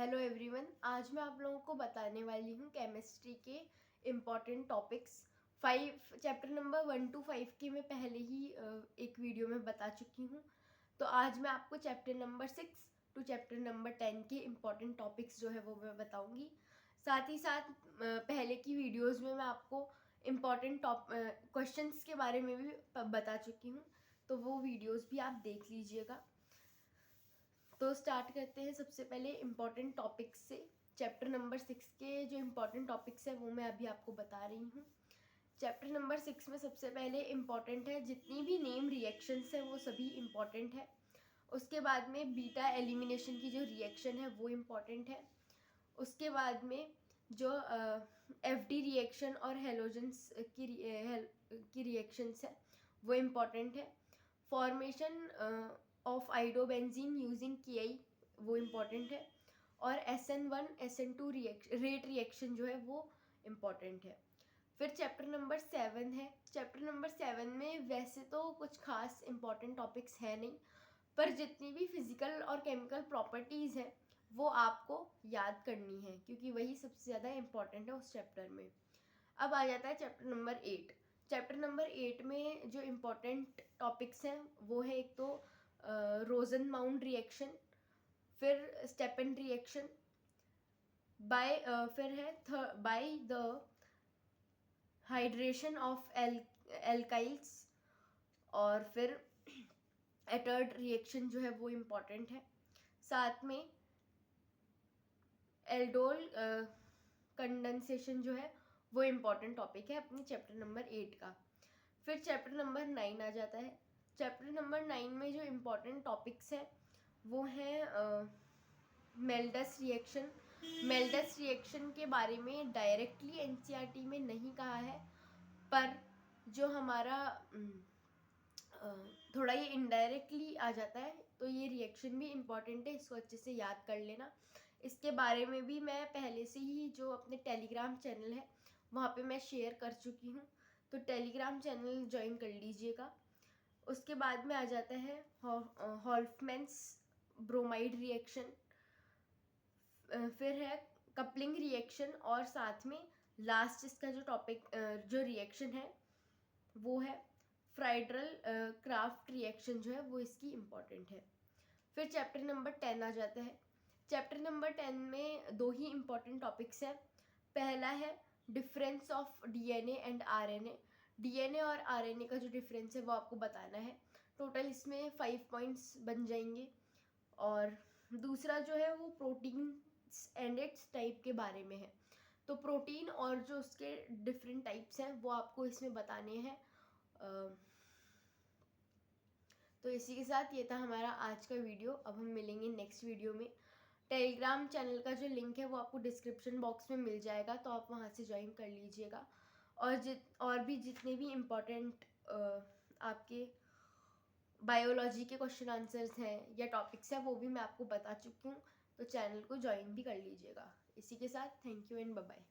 Hello everyone, आज मैं आप लोगों को बताने वाली हूँ केमिस्ट्री के important topics. Chapter number 1 to 5 की मैं पहले ही एक वीडियो में बता चुकी हूँ। तो आज मैं आपको chapter number 6 to chapter number 10 के इम्पॉर्टेंट टॉपिक्स जो है वो मैं बताऊँगी। साथ ही साथ पहले की वीडियोज़ में मैं आपको इम्पॉर्टेंट क्वेश्चंस के बारे में भी बता चुकी हूँ, तो वो वीडियोज़ भी आप देख लीजिएगा। तो स्टार्ट करते हैं सबसे पहले इम्पॉर्टेंट टॉपिक्स से। चैप्टर नंबर 6 के जो इम्पॉर्टेंट टॉपिक्स हैं वो मैं अभी आपको बता रही हूँ। चैप्टर नंबर 6 में सबसे पहले इम्पॉर्टेंट है, जितनी भी नेम रिएक्शंस हैं वो सभी इम्पॉर्टेंट है। उसके बाद में बीटा एलिमिनेशन की जो रिएक्शन है वो इम्पॉर्टेंट है। उसके बाद में जो FD रिएक्शन और हेलोजन्स की रिएक्शंस है वो इम्पॉर्टेंट है। Formation of iodobenzene using KI वो इम्पॉर्टेंट है। और SN1 SN2 रेट रिएक्शन जो है वो इम्पॉर्टेंट है। फिर चैप्टर नंबर 7 है। चैप्टर नंबर 7 में वैसे तो कुछ खास इम्पॉर्टेंट टॉपिक्स है नहीं, पर जितनी भी फिजिकल और केमिकल प्रॉपर्टीज़ हैं वो आपको याद करनी है, क्योंकि वही सबसे ज़्यादा इम्पॉर्टेंट है उस चैप्टर में। अब आ जाता है चैप्टर नंबर 8। चैप्टर नंबर 8 में जो इम्पॉर्टेंट टॉपिक्स हैं वो है एक तो रोजन-माउंट रिएक्शन, फिर स्टेपन रिएक्शन फिर है बाय द हाइड्रेशन ऑफ एल्काइल्स, और फिर एटर्ड रिएक्शन जो है वो इम्पॉर्टेंट है। साथ में एल्डोल कंडेंसेशन जो है वो इम्पॉर्टेंट टॉपिक है अपनी चैप्टर नंबर 8 का। फिर चैप्टर नंबर 9 आ जाता है। चैप्टर नंबर 9 में जो इम्पॉर्टेंट टॉपिक्स हैं वो हैं मेल्डस रिएक्शन। मेल्डस रिएक्शन के बारे में डायरेक्टली NCERT में नहीं कहा है, पर जो हमारा थोड़ा ये इनडायरेक्टली आ जाता है, तो ये रिएक्शन भी इम्पॉर्टेंट है, इसको अच्छे से याद कर लेना। इसके बारे में भी मैं पहले से ही जो अपने टेलीग्राम चैनल है वहाँ पे मैं शेयर कर चुकी हूँ, तो टेलीग्राम चैनल ज्वाइन कर लीजिएगा। उसके बाद में आ जाता है हॉल्फमैन्स ब्रोमाइड रिएक्शन, फिर है कपलिंग रिएक्शन, और साथ में लास्ट इसका जो टॉपिक जो रिएक्शन है वो है फ्राइडरल क्राफ्ट रिएक्शन जो है वो इसकी इम्पॉर्टेंट है। फिर चैप्टर नंबर 10 आ जाता है। चैप्टर नंबर 10 में दो ही इम्पॉर्टेंट टॉपिक्स हैं। पहला है difference of DNA and RNA। DNA और RNA का जो डिफरेंस है वो आपको बताना है। टोटल इसमें 5 पॉइंट्स बन जाएंगे। और दूसरा जो है वो प्रोटीन एंड इट्स टाइप के बारे में है। तो प्रोटीन और जो उसके डिफरेंट टाइप्स हैं वो आपको इसमें बताने हैं। तो इसी के साथ ये था हमारा आज का वीडियो। अब हम मिलेंगे नेक्स्ट वीडियो में। टेलीग्राम चैनल का जो लिंक है वो आपको डिस्क्रिप्शन बॉक्स में मिल जाएगा, तो आप वहाँ से ज्वाइन कर लीजिएगा। और भी जितने भी इम्पोर्टेंट आपके बायोलॉजी के क्वेश्चन आंसर्स हैं या टॉपिक्स हैं वो भी मैं आपको बता चुकी हूँ, तो चैनल को ज्वाइन भी कर लीजिएगा। इसी के साथ thank you and bye bye.